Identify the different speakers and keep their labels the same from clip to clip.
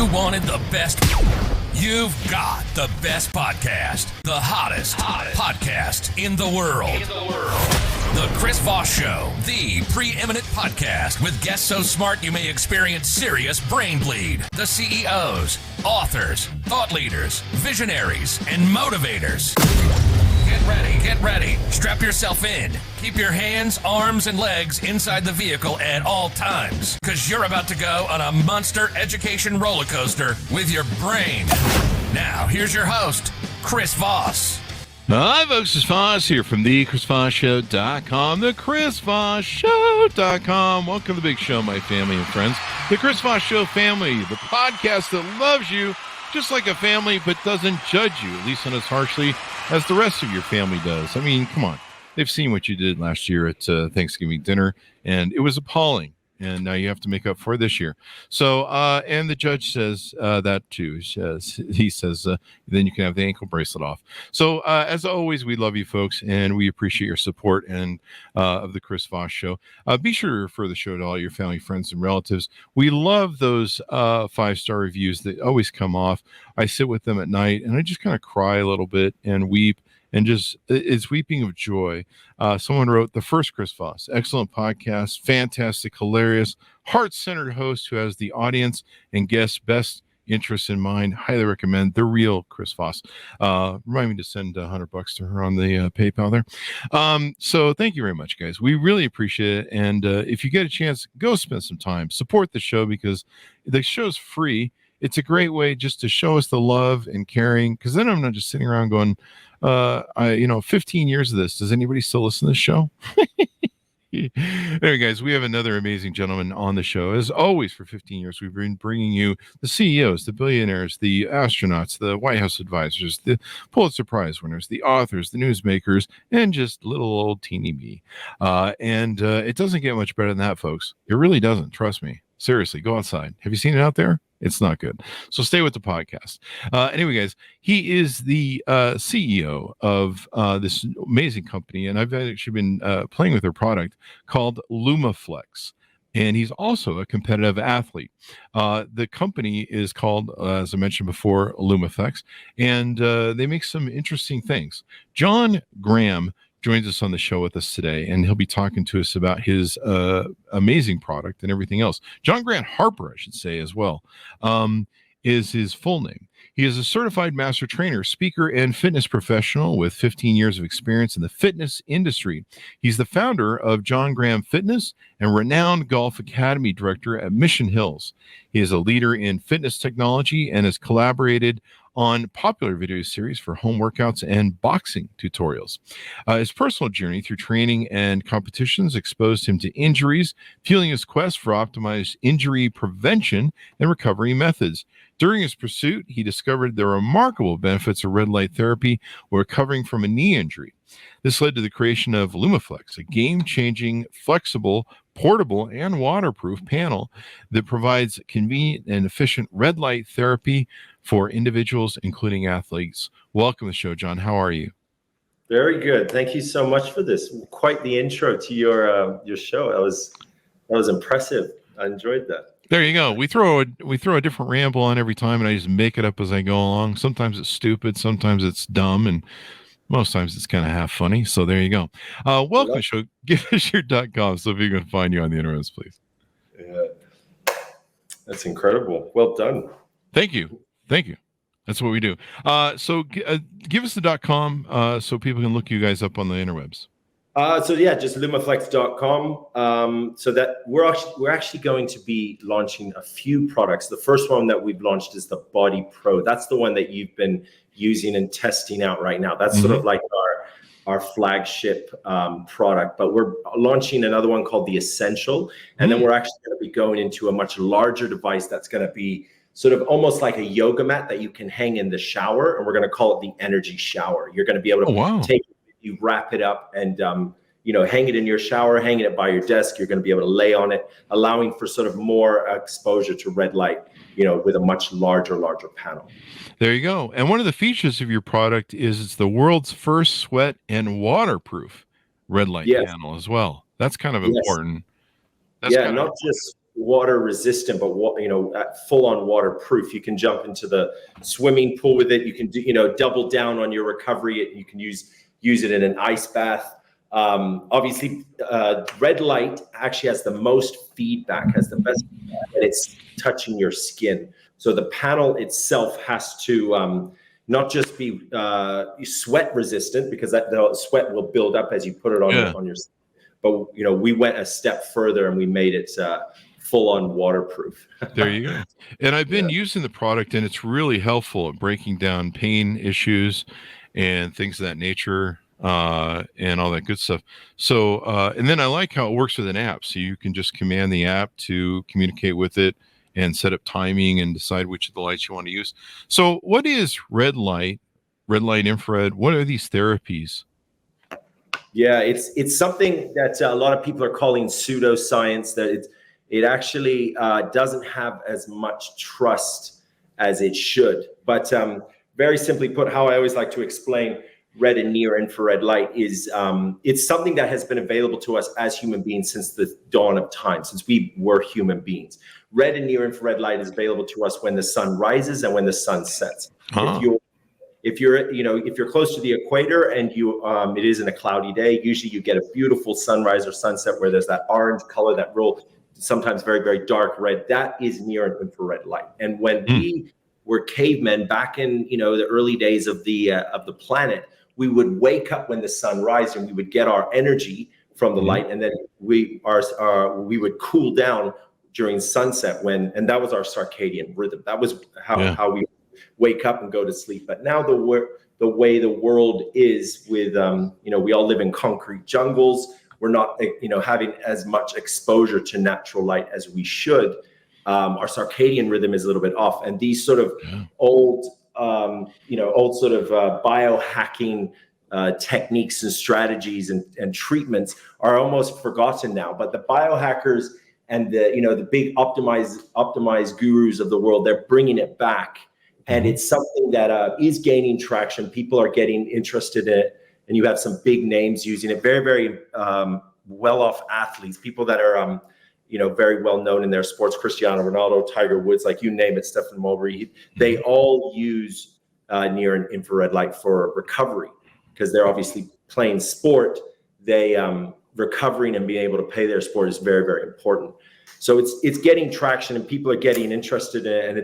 Speaker 1: You wanted the best. You've got the best podcast. The hottest podcast in the world. The Chris Voss Show, the preeminent podcast with guests so smart you may experience serious brain bleed. The CEOs, authors, thought leaders, visionaries, and motivators. Get ready. Strap yourself in. Keep your hands, arms, and legs inside the vehicle at all times, because you're about to go on a monster education roller coaster with your brain. Now, here's your host, Chris Voss.
Speaker 2: Hi, folks. It's Voss here from the ChrisVossShow.com, the ChrisVossShow.com. Welcome to the big show, my family and friends. The Chris Voss Show family, the podcast that loves you just like a family, but doesn't judge you, at least not as harshly as the rest of your family does. I mean, come on. They've seen what you did last year at Thanksgiving dinner, and it was appalling. And now you have to make up for it this year. So, and the judge says that too. He says, then you can have the ankle bracelet off. So, as always, we love you folks, and we appreciate your support and of the Chris Voss Show. Be sure to refer the show to all your family, friends, and relatives. We love those 5-star reviews that always come off. I sit with them at night, and I just kind of cry a little bit and weep. And just, it's weeping of joy. Someone wrote, the first Chris Voss, excellent podcast, fantastic, hilarious, heart-centered host who has the audience and guests' best interests in mind. Highly recommend the real Chris Voss. Remind me to send $100 to her on the PayPal there. So thank you very much, guys. We really appreciate it. And if you get a chance, go spend some time. Support the show because the show's free. It's a great way just to show us the love and caring, because then I'm not just sitting around going, 15 years of this. Does anybody still listen to the show? Anyway, guys, we have another amazing gentleman on the show. As always, for 15 years, we've been bringing you the CEOs, the billionaires, the astronauts, the White House advisors, the Pulitzer Prize winners, the authors, the newsmakers, and just little old teeny me. And it doesn't get much better than that, folks. It really doesn't. Trust me. Seriously, go outside. Have you seen it out there? It's not good. So stay with the podcast. Anyway, guys, he is the CEO of this amazing company, and I've actually been playing with their product called LumaFlex. And he's also a competitive athlete. The company is called, as I mentioned before, LumaFlex, and they make some interesting things. John Graham joins us on the show with us today, and he'll be talking to us about his amazing product and everything else. John Grant Harper, I should say as well, is his full name. He is a certified master trainer, speaker, and fitness professional with 15 years of experience in the fitness industry. He's the founder of John Graham Fitness and renowned golf academy director at Mission Hills. He is a leader in fitness technology and has collaborated on popular video series for home workouts and boxing tutorials. His personal journey through training and competitions exposed him to injuries, fueling his quest for optimized injury prevention and recovery methods. During his pursuit, he discovered the remarkable benefits of red light therapy while recovering from a knee injury. This led to the creation of LumaFlex, a game-changing, flexible, portable, and waterproof panel that provides convenient and efficient red light therapy for individuals, including athletes. Welcome to the show, John. How are you?
Speaker 3: Very good. Thank you so much for this. Quite the intro to your show. That was impressive. I enjoyed that.
Speaker 2: There you go. We throw a different ramble on every time, and I just make it up as I go along. Sometimes it's stupid, sometimes it's dumb, and most times it's kind of half funny. So there you go. Welcome to the show. Give us your .com so people can find you on the internet, please.
Speaker 3: Yeah, that's incredible. Well done.
Speaker 2: Thank you. That's what we do. So give us the .com so people can look you guys up on the interwebs.
Speaker 3: Just LumaFlex.com. So that we're actually going to be launching a few products. The first one that we've launched is the Body Pro. That's the one that you've been using and testing out right now. That's sort of like our flagship product. But we're launching another one called the Essential, and then we're actually going to be going into a much larger device that's going to be sort of almost like a yoga mat that you can hang in the shower, and we're going to call it the Energy Shower. You're going to be able to take it, you wrap it up, and hang it in your shower, hanging it by your desk. You're going to be able to lay on it, allowing for sort of more exposure to red light, with a much larger panel.
Speaker 2: There you go. And one of the features of your product is it's the world's first sweat and waterproof red light panel as well. That's kind of important. That's
Speaker 3: water resistant, but full on waterproof. You can jump into the swimming pool with it. You can do, double down on your recovery. You can use it in an ice bath. Obviously, red light actually has the most feedback, has the best feedback, and it's touching your skin. So the panel itself has to not just be sweat resistant, because the sweat will build up as you put it on your skin. But we went a step further and we made it full on waterproof.
Speaker 2: There you go. And I've been using the product, and it's really helpful at breaking down pain issues and things of that nature, and all that good stuff. So, and then I like how it works with an app. So you can just command the app to communicate with it and set up timing and decide which of the lights you want to use. So what is red light, infrared? What are these therapies?
Speaker 3: Yeah, it's something that a lot of people are calling pseudoscience, that it actually doesn't have as much trust as it should. But very simply put, how I always like to explain red and near infrared light is it's something that has been available to us as human beings since the dawn of time, since we were human beings. Red and near infrared light is available to us when the sun rises and when the sun sets. If you're close to the equator and it is in a cloudy day, usually you get a beautiful sunrise or sunset where there's that orange color, that real, sometimes very, very dark red. That is near an infrared light. And when we were cavemen back in the early days of the planet, we would wake up when the sun rises and we would get our energy from the light, and then we would cool down during sunset and that was our circadian rhythm. That was how we wake up and go to sleep. But now the way the world is with, we all live in concrete jungles. We're not, having as much exposure to natural light as we should. Our circadian rhythm is a little bit off. And these sort of old sort of biohacking techniques and strategies and treatments are almost forgotten now. But the biohackers and the big optimized gurus of the world, they're bringing it back. And it's something that is gaining traction. People are getting interested in it, and you have some big names using it. Very, very well-off athletes, people that are, very well known in their sports. Cristiano Ronaldo, Tiger Woods, like you name it, Stephen Mulberry. They all use near and infrared light for recovery, because they're obviously playing sport. They recovering and being able to play their sport is very, very important. So it's getting traction, and people are getting interested in it, and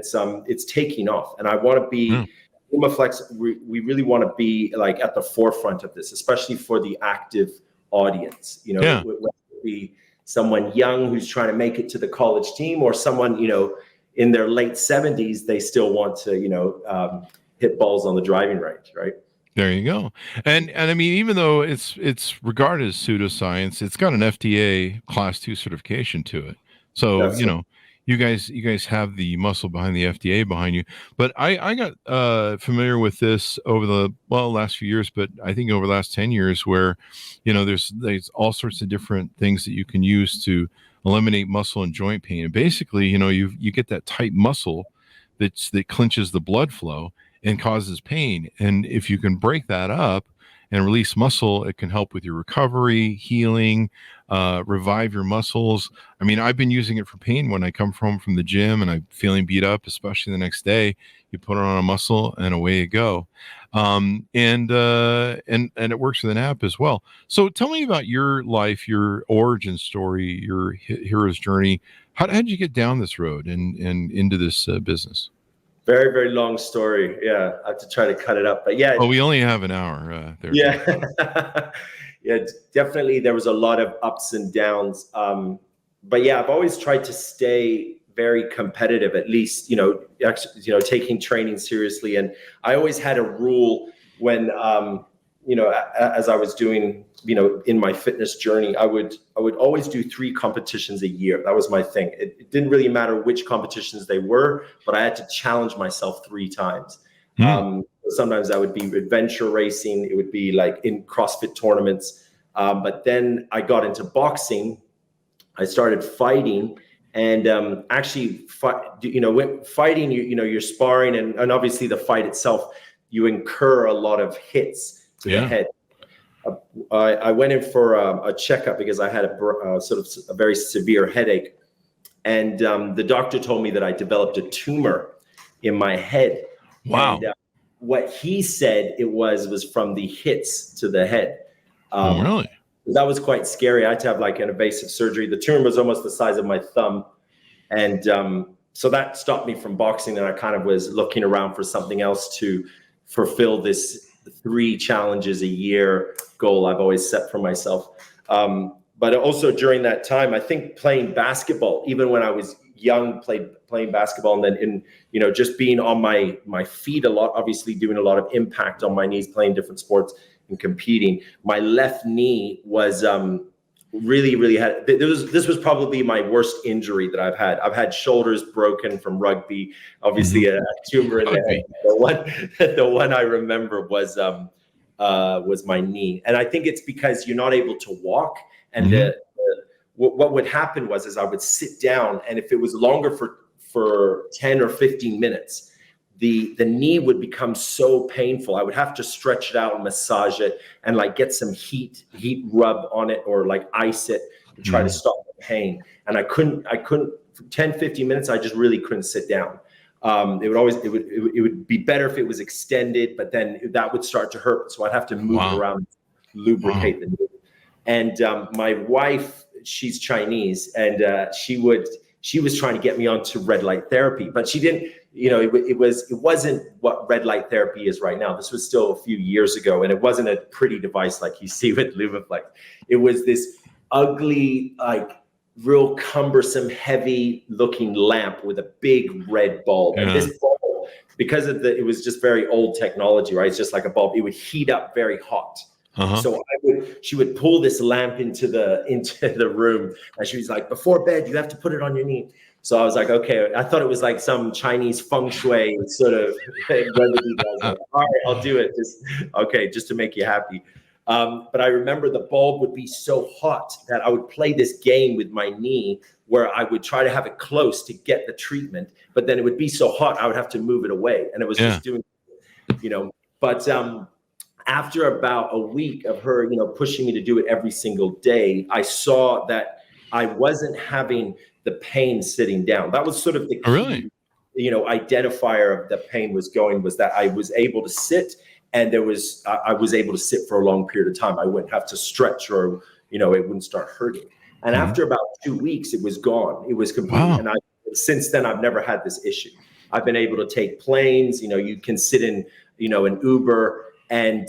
Speaker 3: it's taking off. And I want to be LumaFlex. We really want to be like at the forefront of this, especially for the active audience. Whether it be someone young who's trying to make it to the college team, or someone in their late 70s, they still want to hit balls on the driving range, right?
Speaker 2: There you go. And I mean, even though it's regarded as pseudoscience, it's got an FDA Class 2 certification to it. So, you guys have the muscle behind the FDA behind you. But I got familiar with this over the last few years, but I think over the last 10 years, where, there's all sorts of different things that you can use to eliminate muscle and joint pain. And basically, you get that tight muscle that clinches the blood flow and causes pain. And if you can break that up and release muscle, it can help with your recovery, healing, revive your muscles. I mean, I've been using it for pain when I come home from the gym and I'm feeling beat up, especially the next day. You put it on a muscle and away you go. And it works with an app as well. So tell me about your life, your origin story, your hero's journey. How did you get down this road and into this business?
Speaker 3: Very, very long story. Yeah, I have to try to cut it up. But yeah.
Speaker 2: Well, we only have an hour there.
Speaker 3: Yeah. Yeah, definitely there was a lot of ups and downs. But yeah, I've always tried to stay very competitive, at least, taking training seriously. And I always had a rule when, as I was doing, in my fitness journey, I would always do 3 competitions a year. That was my thing. It didn't really matter which competitions they were, but I had to challenge myself 3 times. Sometimes that would be adventure racing. It would be like in CrossFit tournaments. But then I got into boxing. I started fighting, and actually, fighting, you're sparring, and obviously the fight itself, you incur a lot of hits to the head. I went in for a checkup because I had a very severe headache, And the doctor told me that I developed a tumor in my head.
Speaker 2: Wow.
Speaker 3: And what he said it was from the hits to the head.
Speaker 2: Really?
Speaker 3: That was quite scary. I had to have like an invasive surgery. The tumor was almost the size of my thumb. And so that stopped me from boxing. And I kind of was looking around for something else to fulfill this 3 challenges a year goal I've always set for myself. But also during that time, I think playing basketball, even when I was young, playing basketball, and then just being on my feet a lot, obviously doing a lot of impact on my knees, playing different sports and competing. My left knee was really had, this was probably my worst injury that I've had. I've had shoulders broken from rugby, obviously a tumor in the head. The one I remember was my knee. And I think it's because you're not able to walk. And what would happen was I would sit down, and if it was longer for 10 or 15 minutes, the knee would become so painful. I would have to stretch it out and massage it and like get some heat rub on it or like ice it to try to stop the pain. And I couldn't for 10, 15 minutes, I just really couldn't sit down. It would be better if it was extended, but then that would start to hurt. So I'd have to move it around, lubricate the knee. And my wife, she's Chinese, and she was trying to get me onto red light therapy, but she didn't. It wasn't what red light therapy is right now. This was still a few years ago, and it wasn't a pretty device like you see with LumaFlex. It was this ugly, like real cumbersome, heavy-looking lamp with a big red bulb. And this bulb, because it was just very old technology, right? It's just like a bulb. It would heat up very hot. So she would pull this lamp into the room, and she was like, before bed, you have to put it on your knee. So I was like, okay. I thought it was like some Chinese feng shui sort of remedy. I was like, all right, I'll do it. Just to make you happy. But I remember the bulb would be so hot that I would play this game with my knee where I would try to have it close to get the treatment, but then it would be so hot, I would have to move it away. And it was just doing, but after about a week of her, pushing me to do it every single day, I saw that I wasn't having the pain sitting down. That was sort of the key, identifier of the pain was that I was able to sit, and I was able to sit for a long period of time. I wouldn't have to stretch, or it wouldn't start hurting. And after about 2 weeks, it was gone. It was complete. Wow. And since then, I've never had this issue. I've been able to take planes. You can sit in, an Uber. And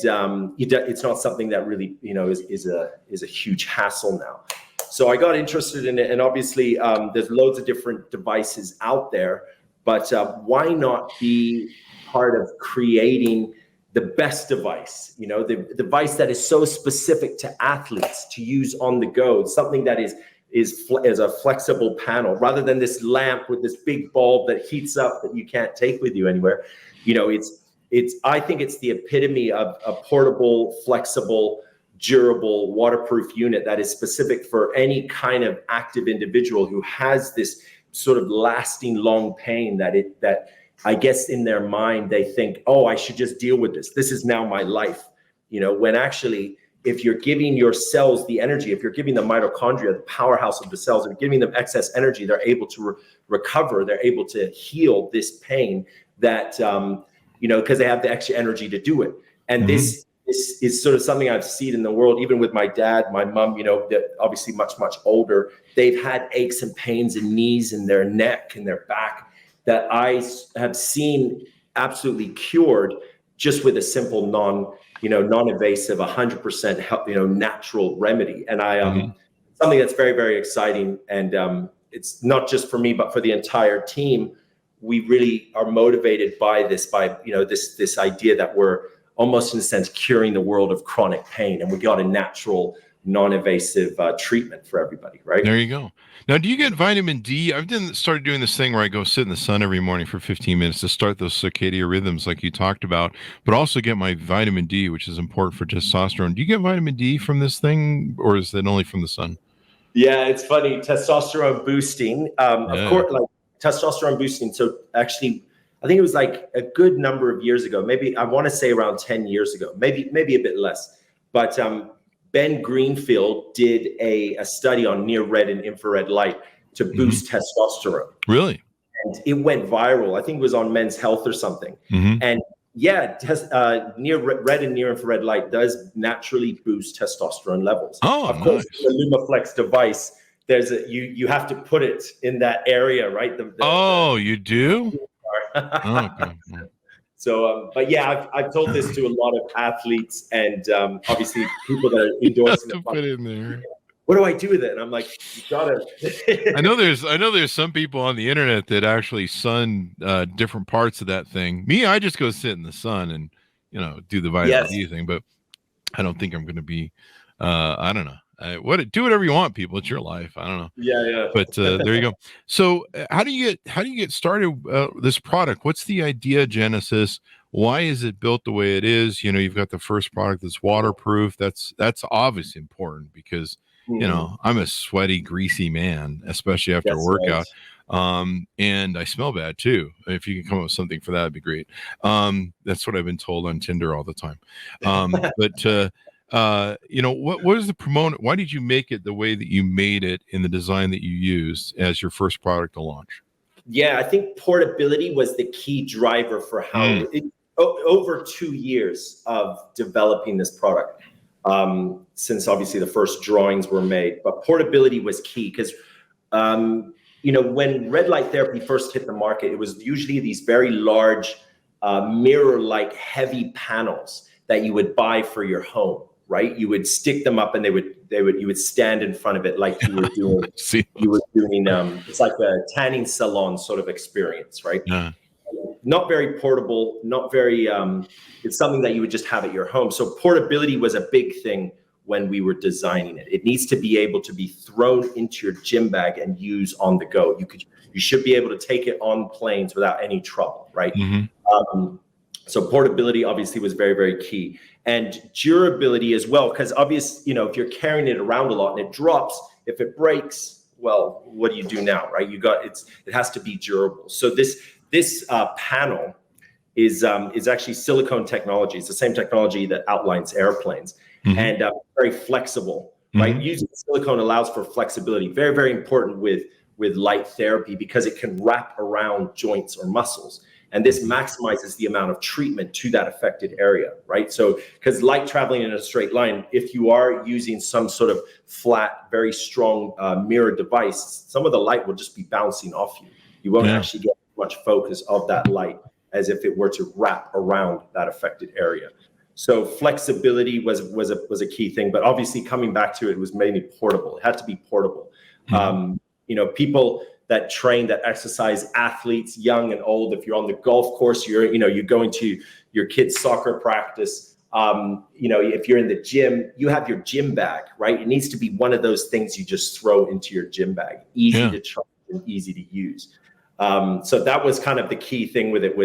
Speaker 3: it's not something that really, is a huge hassle now. So I got interested in it, and obviously there's loads of different devices out there. But why not be part of creating the best device? The device that is so specific to athletes to use on the go, something that is a flexible panel, rather than this lamp with this big bulb that heats up that you can't take with you anywhere. I think it's the epitome of a portable, flexible, durable, waterproof unit that is specific for any kind of active individual who has this sort of lasting long pain that I guess in their mind they think, oh, I should just deal with this. This is now my life. When actually, if you're giving your cells the energy, if you're giving the mitochondria, the powerhouse of the cells, and giving them excess energy, they're able to recover. They're able to heal this pain that, because they have the extra energy to do it. And this is sort of something I've seen in the world, even with my dad, my mom, that obviously much, much older. They've had aches and pains in knees and their neck and their back that I have seen absolutely cured just with a simple non-invasive, 100% natural remedy. And something that's very, very exciting. And it's not just for me, but for the entire team. We really are motivated by this idea that we're almost in a sense curing the world of chronic pain, and we got a natural, non-invasive treatment for everybody, right?
Speaker 2: There you go. Now, do you get vitamin D? I've started doing this thing where I go sit in the sun every morning for 15 minutes to start those circadian rhythms like you talked about, but also get my vitamin D, which is important for testosterone. Do you get vitamin D from this thing, or is it only from the sun?
Speaker 3: Yeah, it's funny. Testosterone boosting, of course, like testosterone boosting. So actually, I think it was like a good number of years ago, maybe I want to say around 10 years ago, maybe a bit less. But Ben Greenfield did a study on near red and infrared light to boost testosterone.
Speaker 2: Really?
Speaker 3: And it went viral. I think it was on Men's Health or something. And yeah, red and near infrared light does naturally boost testosterone levels.
Speaker 2: Oh,
Speaker 3: of course,
Speaker 2: nice.
Speaker 3: the LumaFlex device, there's you have to put it in that area, right?
Speaker 2: You do? Okay.
Speaker 3: So, but yeah, I've told this to a lot of athletes and obviously people that are endorsing
Speaker 2: to put it in there.
Speaker 3: What do I do with it? And I'm like, you gotta.
Speaker 2: I know there's some people on the internet that actually sun different parts of that thing. Me, I just go sit in the sun and do the vitamin D thing. But I don't think I'm going to be. I don't know. Do whatever you want, people. It's your life. I don't know.
Speaker 3: Yeah.
Speaker 2: But there you go. So how do you get started this product? What's the idea genesis? Why is it built the way it is? You've got the first product that's waterproof. That's obviously important because I'm a sweaty, greasy man, especially after a workout. Right. And I smell bad too. If you can come up with something for that, it'd be great. That's what I've been told on Tinder all the time. But what is the promote? Why did you make it the way that you made it in the design that you used as your first product to launch? Yeah,
Speaker 3: I think portability was the key driver for how over 2 years of developing this product. Since obviously the first drawings were made, but portability was key because, when red light therapy first hit the market, it was usually these very large mirror-like heavy panels that you would buy for your home, right? You would stick them up and you would stand in front of it like you were doing, it's like a tanning salon sort of experience, right? Yeah. Not very portable, not very, it's something that you would just have at your home. So portability was a big thing when we were designing it. It needs to be able to be thrown into your gym bag and use on the go. You should be able to take it on planes without any trouble, right? So portability obviously was very, very key. And durability as well, because obviously, if you're carrying it around a lot and it drops, if it breaks, well, what do you do now, right? It has to be durable. So this panel is actually silicone technology. It's the same technology that outlines airplanes and very flexible, right? Using silicone allows for flexibility. Very, very important with light therapy because it can wrap around joints or muscles. And this maximizes the amount of treatment to that affected area, right? So, because light traveling in a straight line, if you are using some sort of flat, very strong mirror device, some of the light will just be bouncing off you. You won't actually get much focus of that light as if it were to wrap around that affected area. So flexibility was a key thing, but obviously coming back to it was mainly portable. It had to be portable. People that train, that exercise, athletes, young and old, if you're on the golf course, you're going to your kid's soccer practice, if you're in the gym, you have your gym bag, right? It needs to be one of those things you just throw into your gym bag, easy to charge and easy to use. So that was kind of the key thing with it,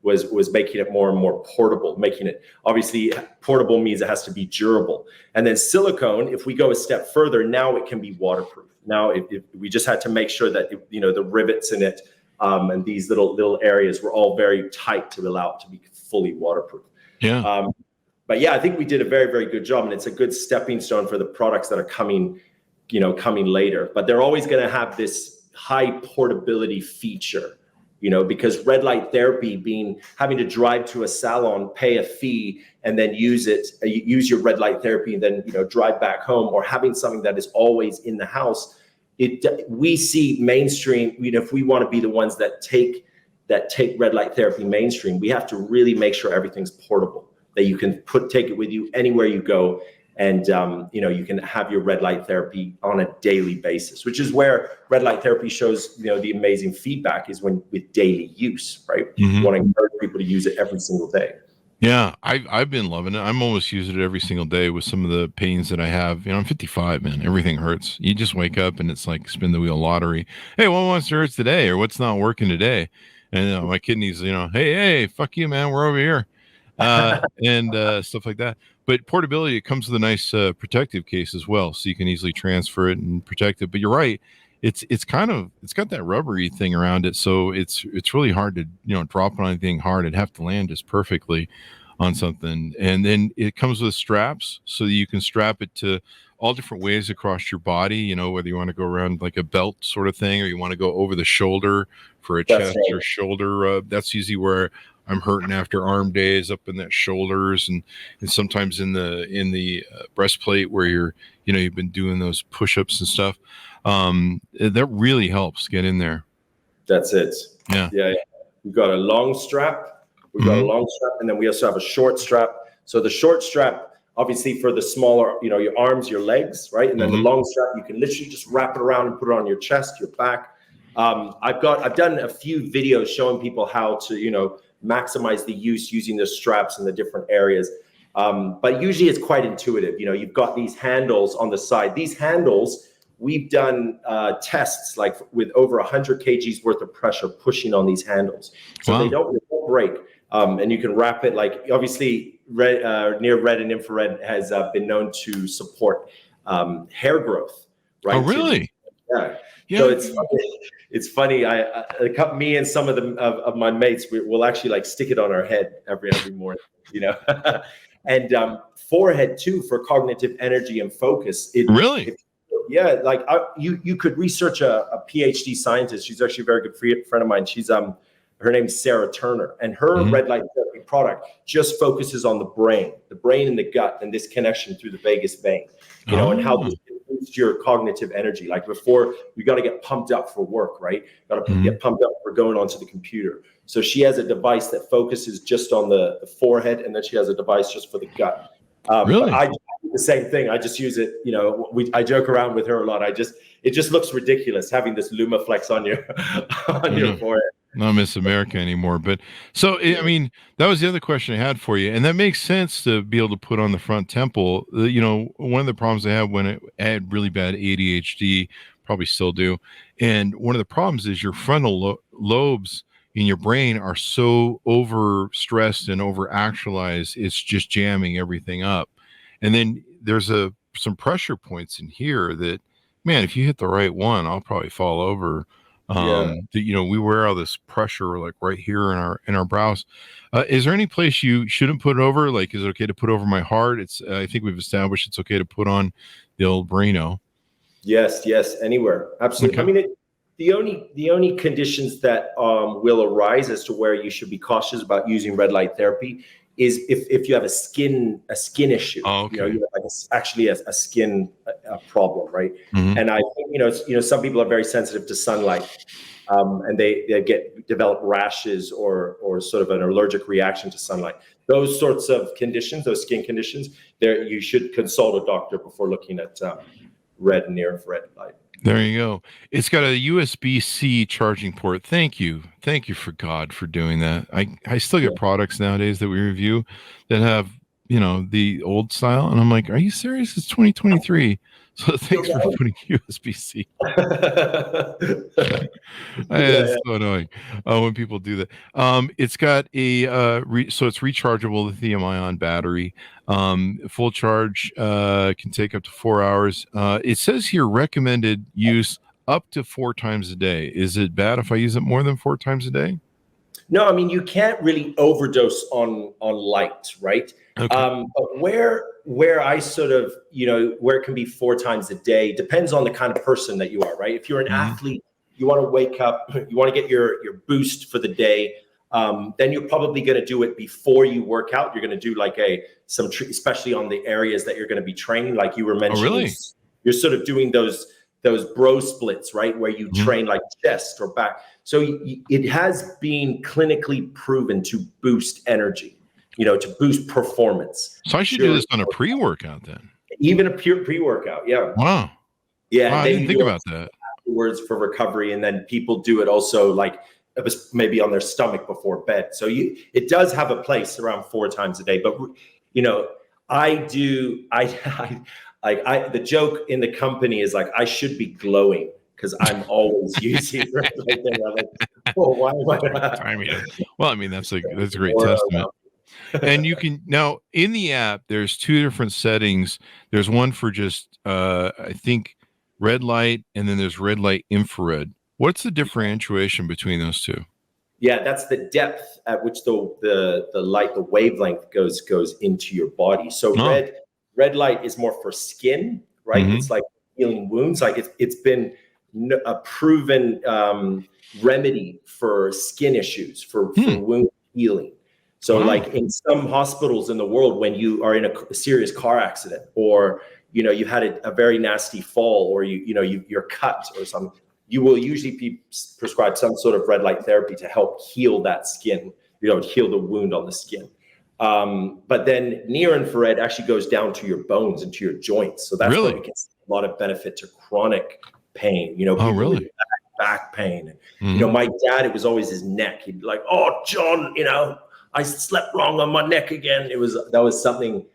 Speaker 3: was making it more and more portable, making it, obviously portable means it has to be durable. And then silicone, if we go a step further, now it can be waterproof. Now, if we just had to make sure that, the rivets in it and these little areas were all very tight to allow it to be fully waterproof. Yeah. But yeah, I think we did a very, very good job, and it's a good stepping stone for the products that are coming later. But they're always going to have this high portability feature, because red light therapy having to drive to a salon, pay a fee, and then use your red light therapy and then, drive back home, or having something that is always in the house. We see mainstream, if we want to be the ones that take red light therapy mainstream, we have to really make sure everything's portable, that you can take it with you anywhere you go. And, you can have your red light therapy on a daily basis, which is where red light therapy shows, the amazing feedback is with daily use, right? You want to encourage people to use it every single day.
Speaker 2: Yeah, I've been loving it. I'm almost using it every single day with some of the pains that I have. I'm 55, man. Everything hurts. You just wake up and it's like spin the wheel lottery. Hey, what wants to hurt today, or what's not working today? And my kidneys, hey, fuck you, man. We're over here. And stuff like that. But portability, it comes with a nice protective case as well, so you can easily transfer it and protect it. But you're right, it's got that rubbery thing around it, so it's really hard to drop on anything hard. It'd have to land just perfectly on something. And then it comes with straps, so that you can strap it to all different ways across your body, you know, whether you want to go around like a belt sort of thing, or you want to go over the shoulder for a chest or shoulder rub. That's usually where I'm hurting after arm days, up in that shoulders, and sometimes in the breastplate where you've been doing those push-ups and stuff. That really helps get in there.
Speaker 3: That's it.
Speaker 2: Yeah.
Speaker 3: We've got a long strap. And then we also have a short strap. So the short strap, obviously for the smaller, your arms, your legs, right? And then the long strap, you can literally just wrap it around and put it on your chest, your back. I've done a few videos showing people how to, maximize the use using the straps in the different areas. But usually it's quite intuitive. You've got these handles on the side. These handles, we've done tests like with over 100 kgs worth of pressure pushing on these handles. So they don't break. And you can wrap it, like obviously near red and infrared has been known to support hair growth, right?
Speaker 2: Oh, really?
Speaker 3: Yeah. So it's funny. Me and some of my mates, we'll actually like stick it on our head every morning, and forehead too, for cognitive energy and focus. Like you could research a PhD scientist. She's actually a very good friend of mine. She's her name's Sarah Turner, and her red light therapy product just focuses on the brain and the gut, and this connection through the vagus vein, and how this can boost your cognitive energy. Like before, you got to get pumped up for work, right? Got to get pumped up for going onto the computer. So she has a device that focuses just on the forehead, and then she has a device just for the gut.
Speaker 2: Really?
Speaker 3: I do the same thing. I just use it. I joke around with her a lot. It just looks ridiculous having this LumaFlex on your forehead.
Speaker 2: Not Miss America anymore. But so, I mean, that was the other question I had for you. And that makes sense to be able to put on the front temple. One of the problems I had when I had really bad ADHD, probably still do. And one of the problems is your frontal lobes in your brain are so overstressed and over-actualized, it's just jamming everything up. And then there's some pressure points in here that, man, if you hit the right one, I'll probably fall over. We wear all this pressure like right here in our brows. Is there any place you shouldn't put it over? Like, is it okay to put over my heart? I think we've established it's okay to put on the old braino.
Speaker 3: Yes, anywhere. Absolutely. Okay. I mean, the only conditions that will arise as to where you should be cautious about using red light therapy is if you have a skin issue.
Speaker 2: Oh, okay.
Speaker 3: You have actually a skin problem, right? And I think some people are very sensitive to sunlight, and they develop rashes or sort of an allergic reaction to sunlight. Those sorts of conditions, those skin conditions, you should consult a doctor before looking at red and near infrared light.
Speaker 2: There you go. It's got a USB-C charging port. Thank you for God for doing that. I still get products nowadays that we review that have the old style, and I'm like, are you serious? It's 2023. So thanks for putting USB-C. It's so annoying when people do that. It's got a so it's rechargeable lithium-ion battery. Full charge can take up to 4 hours. It says here recommended use up to 4 times a day. Is it bad if I use it more than 4 times a day?
Speaker 3: No, I mean, you can't really overdose on light, right? Okay. But where I sort of, where it can be 4 times a day depends on the kind of person that you are, right? If you're an athlete, you want to wake up, you want to get your boost for the day, then you're probably going to do it before you work out. You're going to do like especially on the areas that you're going to be training, like you were mentioning. Oh, really? You're sort of doing those bro splits, right? Where you train like chest or back. So it has been clinically proven to boost energy, to boost performance.
Speaker 2: So I should do this on a pre-workout then.
Speaker 3: Even a pure pre-workout. Yeah.
Speaker 2: Wow.
Speaker 3: Yeah.
Speaker 2: Wow, I didn't think about that.
Speaker 3: Afterwards for recovery. And then people do it also like it was maybe on their stomach before bed. So it does have a place around 4 times a day, but the joke in the company is like, I should be glowing because I'm always using it. Why am I not?
Speaker 2: Well, I mean, that's a great testament. And you can now in the app, there's 2 different settings. There's one for just, I think red light, and then there's red light infrared. What's the differentiation between those 2?
Speaker 3: Yeah, that's the depth at which the light, the wavelength goes into your body. So red light is more for skin, right?
Speaker 2: Mm-hmm.
Speaker 3: It's like healing wounds. Like it's been a proven remedy for skin issues, for wound healing. So like in some hospitals in the world, when you are in a serious car accident, or you had a very nasty fall, or you're cut or something, you will usually be prescribed some sort of red light therapy to help heal that skin, heal the wound on the skin. But then near infrared actually goes down to your bones and to your joints. So that's where we can see a lot of benefit to chronic pain, people with back pain. And, my dad, it was always his neck. He'd be like, "Oh, John, I slept wrong on my neck again." That was something,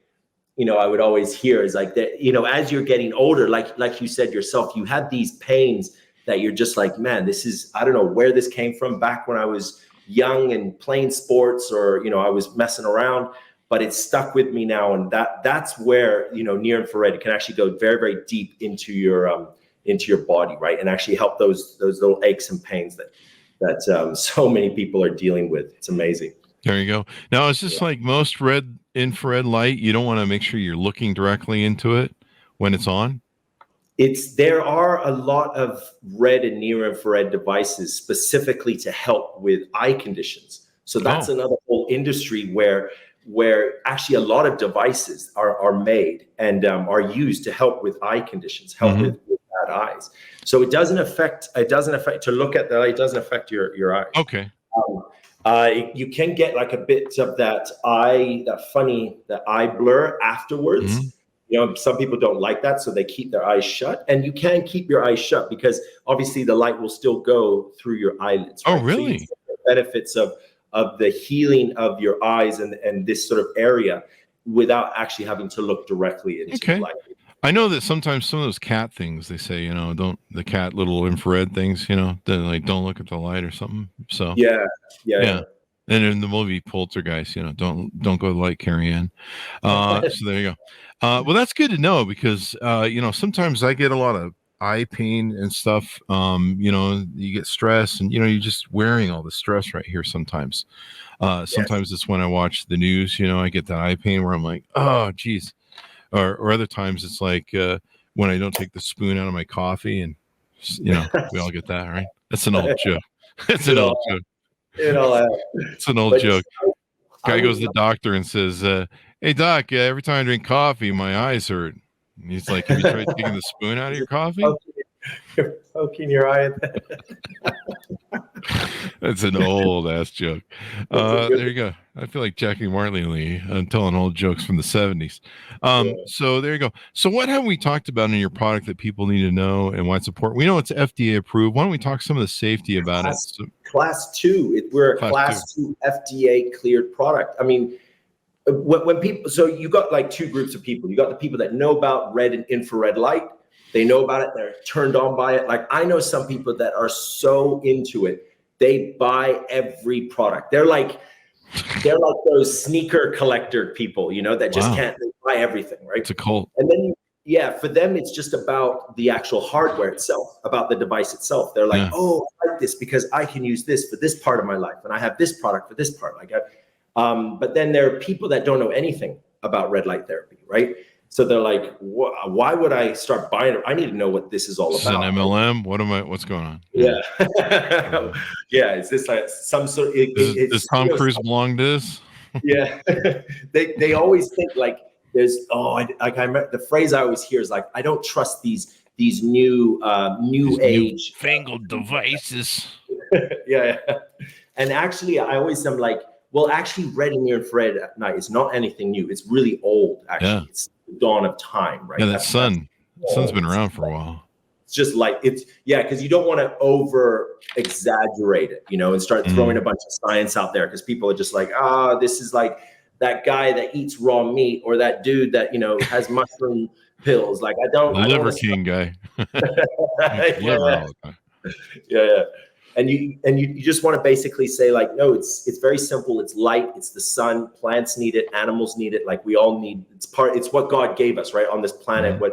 Speaker 3: I would always hear, is like that, as you're getting older, like you said yourself, you have these pains that you're just like, man, I don't know where this came from back when I was young and playing sports, or, I was messing around, but it's stuck with me now. And that's where, near infrared can actually go very, very deep into your body, right? And actually help those little aches and pains that so many people are dealing with. It's amazing.
Speaker 2: There you go. Now, is this like most infrared light? You don't want to make sure you're looking directly into it when it's on?
Speaker 3: There are a lot of red and near infrared devices specifically to help with eye conditions. So that's another whole industry where actually a lot of devices are made and are used to help with eye conditions, help with bad eyes. So it doesn't affect to look at the light, it doesn't affect your eyes.
Speaker 2: Okay.
Speaker 3: You can get like a bit of that eye blur afterwards. Some people don't like that, so they keep their eyes shut. And you can keep your eyes shut because obviously the light will still go through your eyelids. Right?
Speaker 2: Oh, really?
Speaker 3: So you get the benefits of the healing of your eyes and this sort of area without actually having to look directly into the light.
Speaker 2: I know that sometimes some of those cat things, they say, don't the cat little infrared things, they're like, don't look at the light or something. So yeah. And in the movie Poltergeist, don't go to the light, Carrie Ann. So there you go. Well, that's good to know because, sometimes I get a lot of eye pain and stuff. You get stress and, you're just wearing all the stress right here sometimes. Sometimes it's when I watch the news, I get that eye pain where I'm like, oh, geez. Or other times it's like when I don't take the spoon out of my coffee and, we all get that, right? That's an old joke. It's an old joke. It's an old joke. Guy goes to the doctor and says, "Hey, doc, every time I drink coffee, my eyes hurt." And he's like, "Have you tried taking the spoon out of your coffee?"
Speaker 3: You're poking your eye at that.
Speaker 2: That's an old ass joke. There you go. I feel like Jackie Marley telling old jokes from the 70s. So there you go. So what have we talked about in your product that people need to know and why it's important? We know it's FDA approved. Why don't we talk some of the safety about it?
Speaker 3: Class 2. We're a class 2 FDA cleared product. I mean, when people, so you got like two groups of people. You got the people that know about red and infrared light. They know about it. They're turned on by it. Like I know some people that are so into it, they buy every product. They're like those sneaker collector people, that just can't buy everything, right?
Speaker 2: It's a cult.
Speaker 3: And then, for them, it's just about the actual hardware itself, about the device itself. They're like, oh, I like this because I can use this for this part of my life, and I have this product for this part. But then there are people that don't know anything about red light therapy, right? So they're like, why would I start buying it? I need to know what this is all about.
Speaker 2: Is an MLM? What's going on?
Speaker 3: Yeah. Is this like some sort of...
Speaker 2: Does Tom Cruise belong to this?
Speaker 3: Yeah. They always think like there's, I remember the phrase I always hear is like, I don't trust these new age
Speaker 2: fangled devices.
Speaker 3: Yeah. And actually, I always am like, well, actually, red and near infrared at night is not anything new. It's really old, actually. Yeah. It's the dawn of time, right?
Speaker 2: Yeah, sun's been around for a while.
Speaker 3: It's just like, because you don't want to over exaggerate it, and start throwing a bunch of science out there because people are just like, this is like that guy that eats raw meat or that dude that, has mushroom pills. Like, the
Speaker 2: Liver King guy.
Speaker 3: Yeah. And you just want to basically say like, no, it's very simple. It's light. It's the sun. Plants need it. Animals need it. Like we all need. It's what God gave us, right, on this planet. What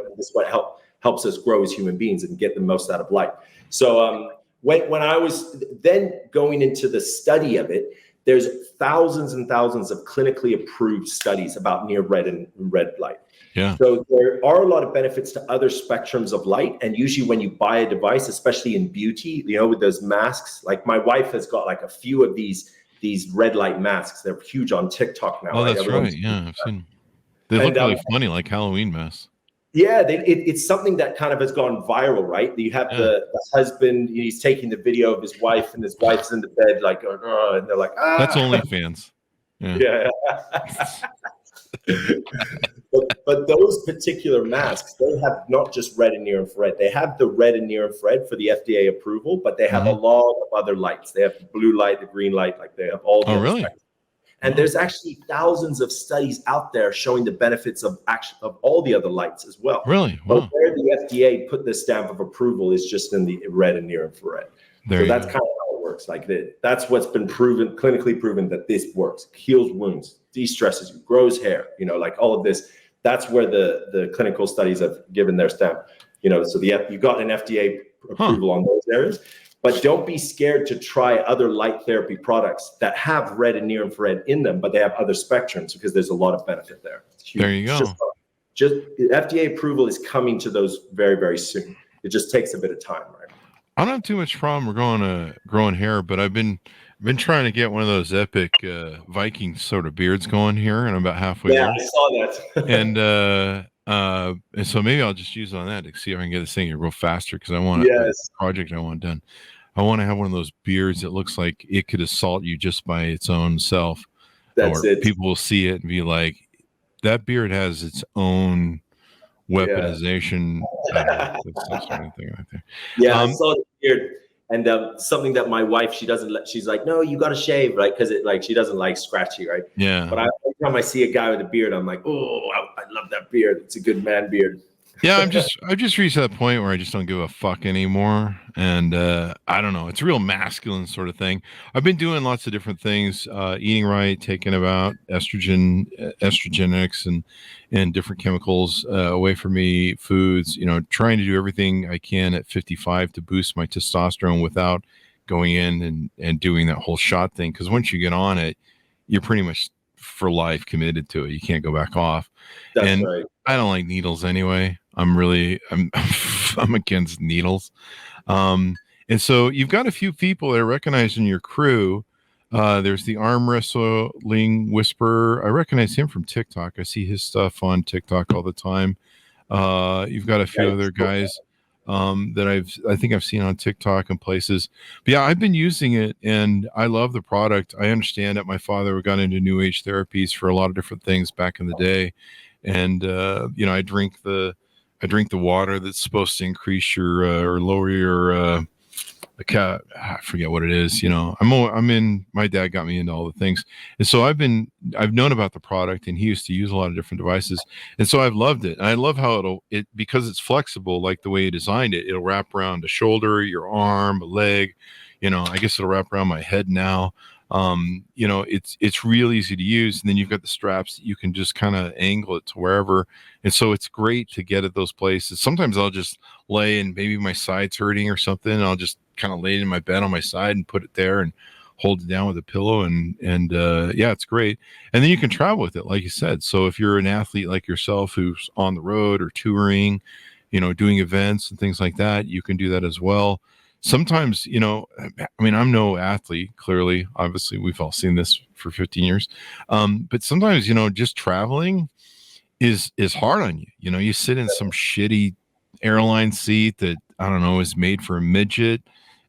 Speaker 3: helps us grow as human beings and get the most out of life. So when I was then going into the study of it, there's thousands and thousands of clinically approved studies about near red and red light.
Speaker 2: Yeah.
Speaker 3: So there are a lot of benefits to other spectrums of light. And usually when you buy a device, especially in beauty, with those masks, like my wife has got like a few of these red light masks. They're huge on TikTok now.
Speaker 2: Oh,
Speaker 3: right?
Speaker 2: that's right. Yeah, I've seen them. They look really funny, like Halloween masks.
Speaker 3: Yeah, it's something that kind of has gone viral, right? You have the husband, he's taking the video of his wife, and his wife's in the bed, like, and they're like, ah.
Speaker 2: That's OnlyFans.
Speaker 3: Yeah. but those particular masks, they have not just red and near infrared. They have the red and near infrared for the FDA approval, but they have a lot of other lights. They have the blue light, the green light, like they have all the
Speaker 2: really?
Speaker 3: spectrum. And there's actually thousands of studies out there showing the benefits of all the other lights as well.
Speaker 2: Really? Wow.
Speaker 3: But where the FDA put the stamp of approval is just in the red and near infrared. So that's kind of how it works. Like that's what's been proven, clinically proven, that this works. Heals wounds, de-stresses you, grows hair, like all of this. That's where the clinical studies have given their stamp. So you got an FDA approval on those areas. But don't be scared to try other light therapy products that have red and near infrared in them, but they have other spectrums, because there's a lot of benefit there.
Speaker 2: There you go.
Speaker 3: Just FDA approval is coming to those very, very soon. It just takes a bit of time, right?
Speaker 2: I don't have too much problem growing hair, but I've been trying to get one of those epic Viking sort of beards going here, and I'm about halfway there.
Speaker 3: I saw that.
Speaker 2: And so maybe I'll just use on that to see if I can get this thing to grow faster, because I want a project I want done. I want to have one of those beards that looks like it could assault you just by its own self.
Speaker 3: That's it.
Speaker 2: People will see it and be like, that beard has its own weaponization. That's sort of thing right there.
Speaker 3: Yeah, I saw the beard. And something that my wife, she's like, no, you got to shave, right? Because she doesn't like scratchy, right?
Speaker 2: Yeah.
Speaker 3: But every time I see a guy with a beard, I'm like, oh, I love that beard. It's a good man beard.
Speaker 2: Yeah, I've just reached that point where I just don't give a fuck anymore. And I don't know, it's a real masculine sort of thing. I've been doing lots of different things, eating right, taking about estrogenics and different chemicals away from me, foods, trying to do everything I can at 55 to boost my testosterone without going in and doing that whole shot thing. Because once you get on it, you're pretty much for life committed to it. You can't go back off.
Speaker 3: That's right.
Speaker 2: I don't like needles anyway. I'm against needles. And so you've got a few people that are recognized in your crew. There's the arm wrestling whisperer. I recognize him from TikTok. I see his stuff on TikTok all the time. You've got a few other guys that I think I've seen on TikTok and places. But yeah, I've been using it and I love the product. I understand that my father got into new age therapies for a lot of different things back in the day. And, I drink the water that's supposed to increase your, or lower your, I forget what it is. My dad got me into all the things. And so I've known about the product, and he used to use a lot of different devices. And so I've loved it. And I love how because it's flexible, like the way he designed it, it'll wrap around the shoulder, your arm, a leg, I guess it'll wrap around my head now. It's real easy to use. And then you've got the straps that you can just kind of angle it to wherever. And so it's great to get at those places. Sometimes I'll just lay and maybe my side's hurting or something. And I'll just kind of lay it in my bed on my side and put it there and hold it down with a pillow. And it's great. And then you can travel with it, like you said. So if you're an athlete like yourself, who's on the road or touring, doing events and things like that, you can do that as well. Sometimes, I'm no athlete, clearly, obviously we've all seen this for 15 years. But sometimes, just traveling is hard on you. You sit in some shitty airline seat that, I don't know, is made for a midget.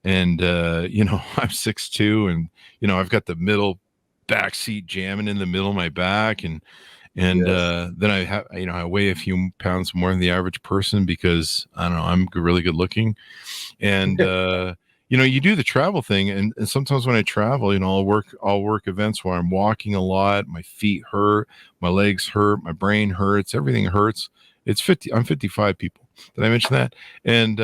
Speaker 2: And, I'm 6'2", and, I've got the middle back seat jamming in the middle of my back. And then I have, I weigh a few pounds more than the average person because I don't know, I'm really good looking. And, you do the travel thing. And sometimes when I travel, I'll work events where I'm walking a lot. My feet hurt, my legs hurt, my brain hurts, everything hurts. I'm 55, people. Did I mention that? And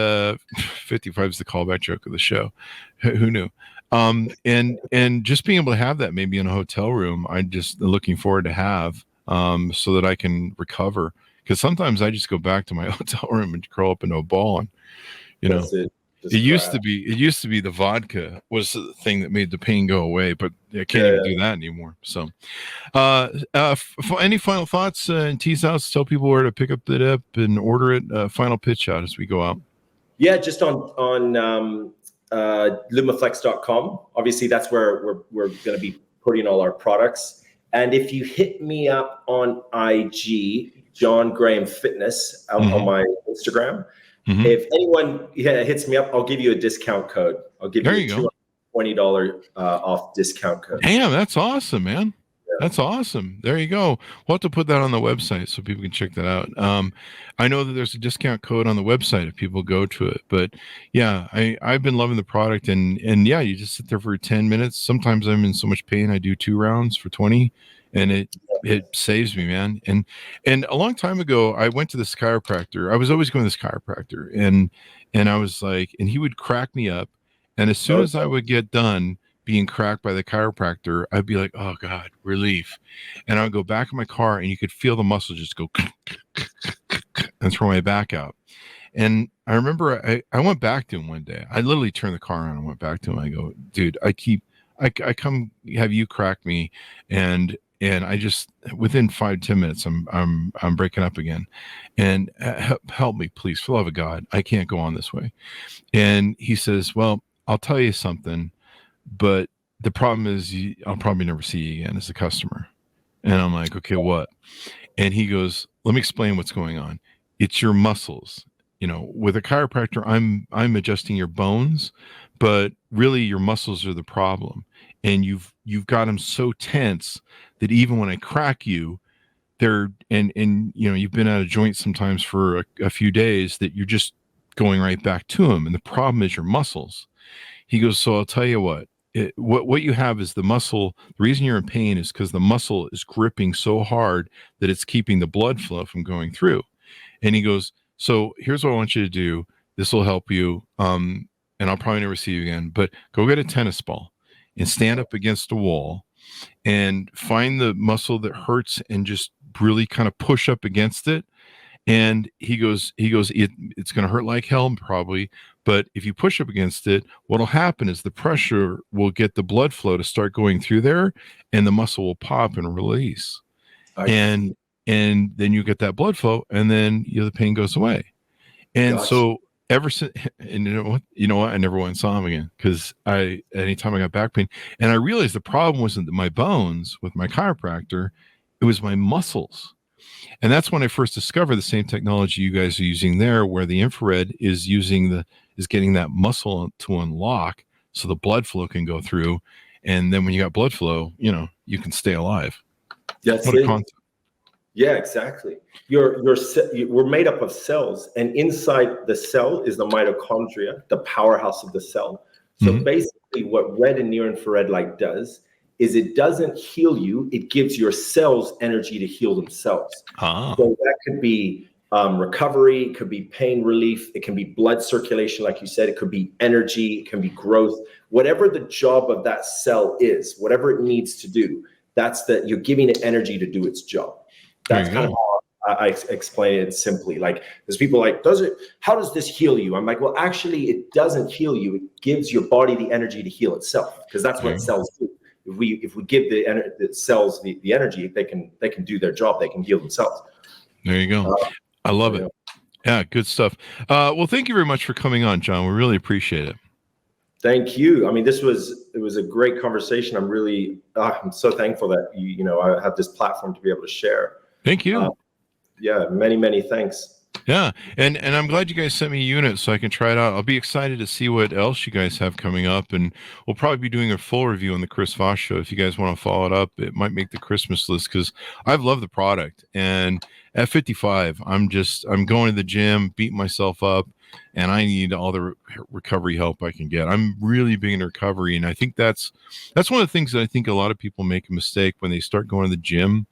Speaker 2: 55 is the callback joke of the show. Who knew? And just being able to have that maybe in a hotel room, I'm just looking forward to have. So that I can recover, because sometimes I just go back to my hotel room and curl up into a ball, and
Speaker 3: That's it. Just
Speaker 2: It used to be the vodka was the thing that made the pain go away, but I can't even do that anymore. So, any final thoughts and tease outs? Tell people where to pick up the dip and order it. Final pitch out as we go out.
Speaker 3: Yeah, just on LumaFlex.com. Obviously, that's where we're going to be putting all our products. And if you hit me up on IG, John Graham Fitness, on my Instagram. If anyone hits me up, I'll give you a discount code. I'll give you a $20 off discount code.
Speaker 2: Damn, that's awesome, man. Yeah. That's awesome. There you go. We'll have to put that on the website so people can check that out. I know that there's a discount code on the website if people go to it. But yeah, I've been loving the product. And yeah, you just sit there for 10 minutes. Sometimes I'm in so much pain, I do 2 rounds for 20. And it saves me, man. And a long time ago, I went to this chiropractor. I was always going to this chiropractor, and I was like, and he would crack me up. And as soon as I would get done being cracked by the chiropractor, I'd be like, oh God, relief. And I would go back in my car, and you could feel the muscle just go and throw my back out. And I remember I went back to him one day. I literally turned the car on and went back to him. I go, dude, I come have you crack me, and I just within 5-10 minutes I'm breaking up again, and help me please, for the love of God, I can't go on this way. And he says, well, I'll tell you something, but the problem is I'll probably never see you again as a customer. And I'm like, okay, what? And he goes, let me explain what's going on. It's your muscles. With a chiropractor, I'm adjusting your bones, but really your muscles are the problem. And you've got them so tense that even when I crack you, they're and you've been out of joint sometimes for a few days that you're just going right back to them. And the problem is your muscles. He goes, so I'll tell you what you have is the muscle. The reason you're in pain is because the muscle is gripping so hard that it's keeping the blood flow from going through. And he goes, so here's what I want you to do. This will help you. And I'll probably never see you again, but go get a tennis ball and stand up against a wall and find the muscle that hurts and just really kind of push up against it. And he goes, it's going to hurt like hell probably, but if you push up against it, what'll happen is the pressure will get the blood flow to start going through there, and the muscle will pop and release. And then you get that blood flow, and then the pain goes away. And so ever since, and you know what, I never went and saw him again, because anytime I got back pain, and I realized the problem wasn't my bones with my chiropractor, it was my muscles. And that's when I first discovered the same technology you guys are using there, where the infrared is getting that muscle to unlock so the blood flow can go through. And then when you got blood flow, you can stay alive.
Speaker 3: That's what a concept. Yeah, exactly. We're made up of cells, and inside the cell is the mitochondria, the powerhouse of the cell. So basically what red and near infrared light does is it doesn't heal you, it gives your cells energy to heal themselves. So that could be recovery, it could be pain relief, it can be blood circulation, like you said, it could be energy, it can be growth. Whatever the job of that cell is, whatever it needs to do, you're giving it energy to do its job. That's kind of how I explain it simply. Like, there's people like, how does this heal you? I'm like, well, actually, it doesn't heal you. It gives your body the energy to heal itself, because that's what cells do. If we give the cells the energy, they can do their job. They can heal themselves.
Speaker 2: There you go. I love it. Yeah, good stuff. Well, thank you very much for coming on, John. We really appreciate it.
Speaker 3: Thank you. I mean, it was a great conversation. I'm so thankful that I have this platform to be able to share.
Speaker 2: Thank you.
Speaker 3: Many thanks.
Speaker 2: Yeah, and I'm glad you guys sent me a unit so I can try it out. I'll be excited to see what else you guys have coming up, and we'll probably be doing a full review on the Chris Voss Show. If you guys want to follow it up, it might make the Christmas list, because I've loved the product. And at 55, I'm going to the gym, beating myself up, and I need all the recovery help I can get. I'm really big in recovery, and I think that's one of the things that I think a lot of people make a mistake when they start going to the gym.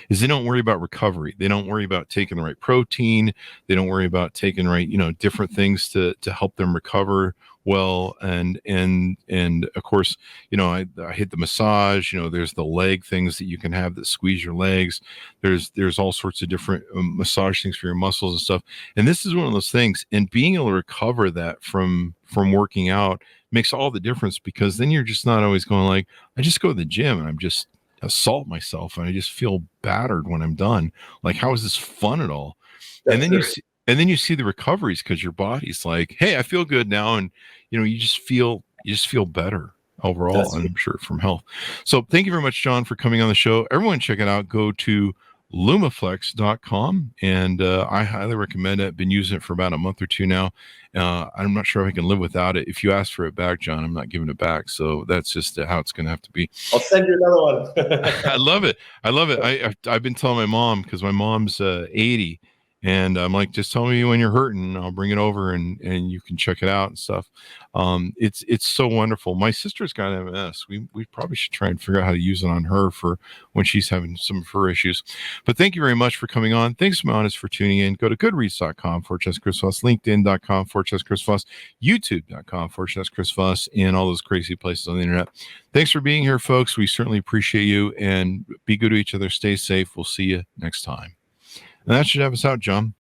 Speaker 2: is they don't worry about recovery. They don't worry about taking the right protein. They don't worry about taking the right, different things to help them recover well. And of course, I hit the massage. There's the leg things that you can have that squeeze your legs. There's all sorts of different massage things for your muscles and stuff. And this is one of those things. And being able to recover that from working out makes all the difference, because then you're just not always going like, I just go to the gym and I'm just assault myself and I just feel battered when I'm done. Like, how is this fun at all? And then you see the recoveries, because your body's like, hey, I feel good now. And you just feel better overall, and I'm sure from health. So thank you very much, John, for coming on the show. Everyone check it out. Go to LumaFlex.com, and I highly recommend it. I've been using it for about a month or two now. I'm not sure if I can live without it. If you ask for it back, John, I'm not giving it back. So that's just how it's going to have to be.
Speaker 3: I'll send you another one.
Speaker 2: I love it. I've been telling my mom, because my mom's 80, and I'm like, just tell me when you're hurting, I'll bring it over and you can check it out and stuff. It's so wonderful. My sister's got MS. We probably should try and figure out how to use it on her for when she's having some of her issues. But thank you very much for coming on. Thanks, Monis, for tuning in. Go to goodreads.com/Chris Voss, LinkedIn.com/Chris Voss, YouTube.com/Chris Voss, and all those crazy places on the internet. Thanks for being here, folks. We certainly appreciate you, and be good to each other. Stay safe. We'll see you next time. And that should have us out, John.